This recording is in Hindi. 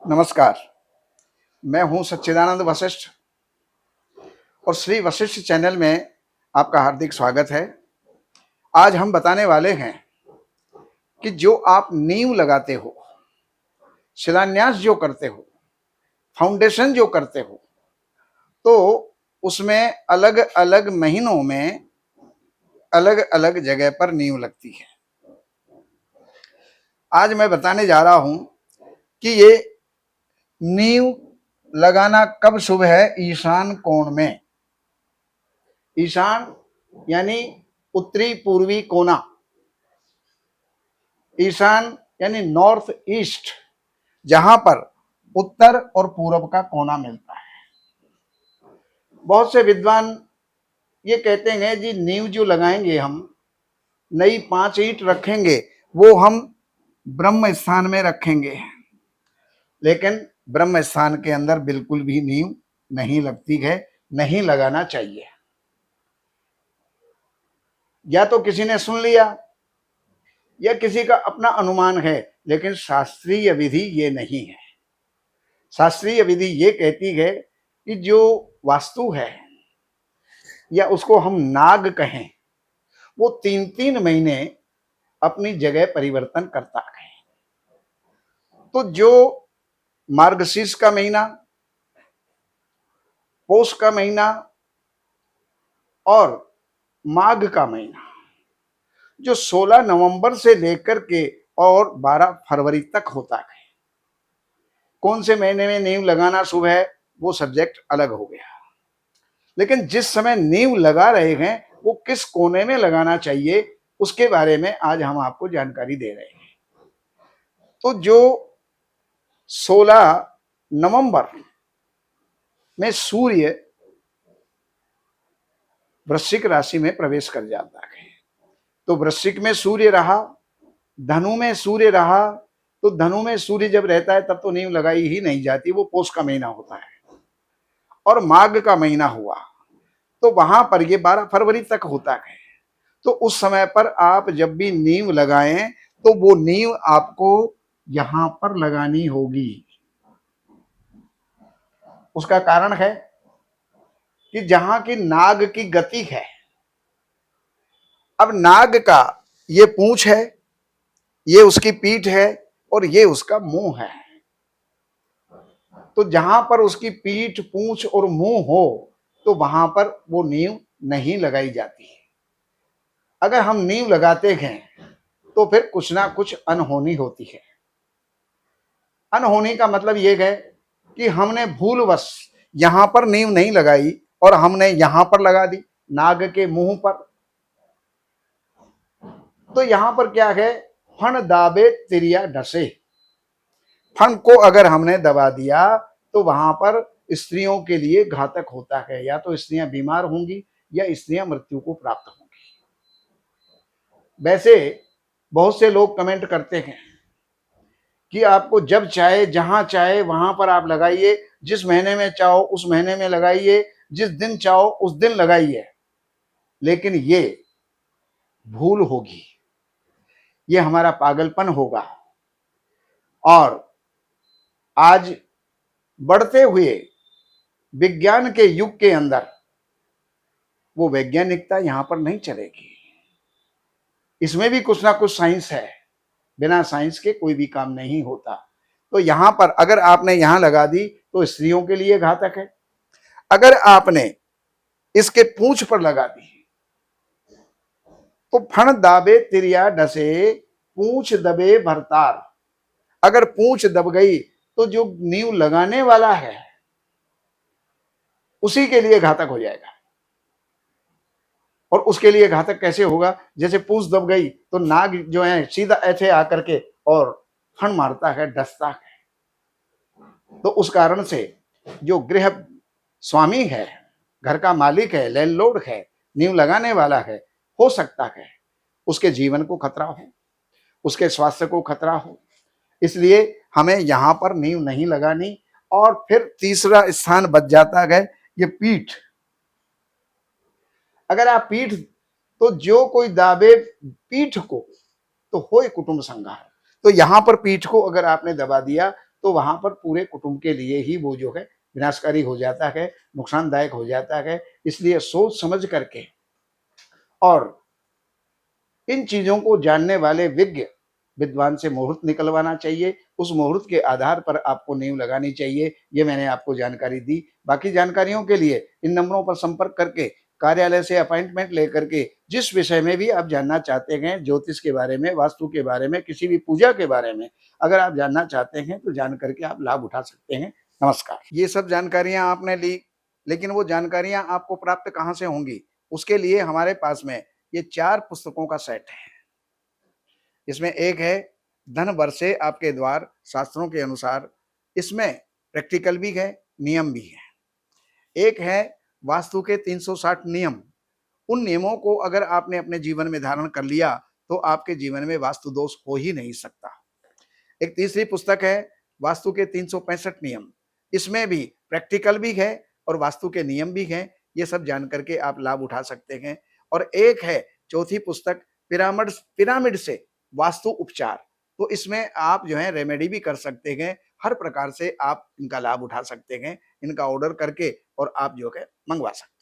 नमस्कार। मैं हूं सच्चिदानंद वशिष्ठ और श्री वशिष्ठ चैनल में आपका हार्दिक स्वागत है। आज हम बताने वाले हैं कि जो आप नींव लगाते हो, शिलान्यास जो करते हो, फाउंडेशन जो करते हो, तो उसमें अलग अलग महीनों में अलग अलग जगह पर नींव लगती है। आज मैं बताने जा रहा हूं कि ये नींव लगाना कब शुभ है। ईशान कोण में, ईशान यानी उत्तरी पूर्वी कोना, ईशान यानी नॉर्थ ईस्ट, जहां पर उत्तर और पूर्व का कोना मिलता है। बहुत से विद्वान ये कहते हैं जी नींव जो लगाएंगे हम, नई 5 ईंट रखेंगे, वो हम ब्रह्म स्थान में रखेंगे, लेकिन ब्रह्म स्थान के अंदर बिल्कुल भी नींव नहीं लगती है, नहीं लगाना चाहिए। या तो किसी ने सुन लिया या किसी का अपना अनुमान है, लेकिन शास्त्रीय विधि ये नहीं है। शास्त्रीय विधि ये कहती है कि जो वास्तु है या उसको हम नाग कहें, वो 3-3 महीने अपनी जगह परिवर्तन करता है। तो जो मार्गशीर्ष का महीना, पौष का महीना और माघ का महीना, जो 16 नवंबर से लेकर के और 12 फरवरी तक होता है, कौन से महीने में नींव लगाना शुभ है वो सब्जेक्ट अलग हो गया। लेकिन जिस समय नींव लगा रहे हैं वो किस कोने में लगाना चाहिए, उसके बारे में आज हम आपको जानकारी दे रहे हैं। तो जो 16 नवंबर में सूर्य वृश्चिक राशि में प्रवेश कर जाता है, तो वृश्चिक में सूर्य रहा, धनु में सूर्य रहा, तो धनु में सूर्य जब रहता है तब तो नींव लगाई ही नहीं जाती, वो पौष का महीना होता है। और माघ का महीना हुआ तो वहां पर ये 12 फरवरी तक होता है। तो उस समय पर आप जब भी नींव लगाएं तो वो नींव आपको यहां पर लगानी होगी। उसका कारण है कि जहां की नाग की गति है, अब नाग का ये पूंछ है, ये उसकी पीठ है और ये उसका मुंह है। तो जहां पर उसकी पीठ, पूंछ और मुंह हो तो वहां पर वो नींव नहीं लगाई जाती है। अगर हम नींव लगाते हैं तो फिर कुछ ना कुछ अनहोनी होती है। अनहोनी का मतलब ये है कि हमने भूलवश यहां पर नींव नहीं लगाई और हमने यहां पर लगा दी, नाग के मुंह पर। तो यहां पर क्या है, फण दाबे तिरिया ढसे। फण को अगर हमने दबा दिया तो वहां पर स्त्रियों के लिए घातक होता है। या तो स्त्रियां बीमार होंगी या स्त्रियां मृत्यु को प्राप्त होंगी। वैसे बहुत से लोग कमेंट करते हैं कि आपको जब चाहे, जहां चाहे वहां पर आप लगाइए, जिस महीने में चाहो उस महीने में लगाइए, जिस दिन चाहो उस दिन लगाइए, लेकिन ये भूल होगी, ये हमारा पागलपन होगा। और आज बढ़ते हुए विज्ञान के युग के अंदर वो वैज्ञानिकता यहां पर नहीं चलेगी। इसमें भी कुछ ना कुछ साइंस है, बिना साइंस के कोई भी काम नहीं होता। तो यहां पर अगर आपने यहां लगा दी तो स्त्रियों के लिए घातक है। अगर आपने इसके पूंछ पर लगा दी तो फण दाबे तिरिया ढसे, पूंछ दबे भरतार। अगर पूंछ दब गई तो जो नींव लगाने वाला है उसी के लिए घातक हो जाएगा। और उसके लिए घातक कैसे होगा, जैसे पूंछ दब गई तो नाग जो है सीधा ऐसे आकर के और फण मारता है, डसता है। तो उस कारण से जो गृह स्वामी है, घर का मालिक है, लैंडलॉर्ड है, नींव लगाने वाला है, हो सकता है उसके जीवन को खतरा हो, उसके स्वास्थ्य को खतरा हो। इसलिए हमें यहां पर नींव नहीं लगानी। और फिर तीसरा स्थान बच जाता है ये पीठ। अगर आप पीठ, तो जो कोई दाबे पीठ को तो होए कुटुंब संहार। तो यहां पर पीठ को अगर आपने दबा दिया तो वहाँ पर पूरे कुटुंब के लिए ही वो जो है विनाशकारी हो जाता है, नुकसानदायक हो जाता है। इसलिए सोच समझ करके और इन चीज़ों को जानने वाले विज्ञ विद्वान से मुहूर्त निकलवाना चाहिए। उस मुहूर्त के आधार पर आपको नींव लगानी चाहिए। ये मैंने आपको जानकारी दी। बाकी जानकारियों के लिए इन नंबरों पर संपर्क करके कार्यालय से अपॉइंटमेंट लेकर के जिस विषय में भी आप जानना चाहते हैं, ज्योतिष के बारे में, वास्तु के बारे में, किसी भी पूजा के बारे में अगर आप जानना चाहते हैं तो जान करके आप लाभ उठा सकते हैं। नमस्कार। ये सब जानकारियाँ आपने ली, लेकिन वो जानकारियाँ आपको प्राप्त कहाँ से होंगी? उसके लिए हमारे पास में ये 4 पुस्तकों का सेट है। इसमें एक है धन बरसे आपके द्वार शास्त्रों के अनुसार, इसमें प्रैक्टिकल भी है, नियम भी है। एक है वास्तु के 360 नियम। उन नियमों को अगर आपने अपने जीवन में धारण कर लिया तो आपके जीवन में वास्तु दोष हो ही नहीं सकता। एक तीसरी पुस्तक है वास्तु के 365 नियम। इसमें भी प्रैक्टिकल भी है और वास्तु के नियम भी हैं। ये सब जान करके आप लाभ उठा सकते हैं। और एक है चौथी पुस्तक पिरामिड से वास्तु उपचार। तो इसमें आप जो है रेमेडी भी कर सकते हैं। हर प्रकार से आप इनका लाभ उठा सकते हैं। इनका ऑर्डर करके और आप जो है मंगवा सकते हैं।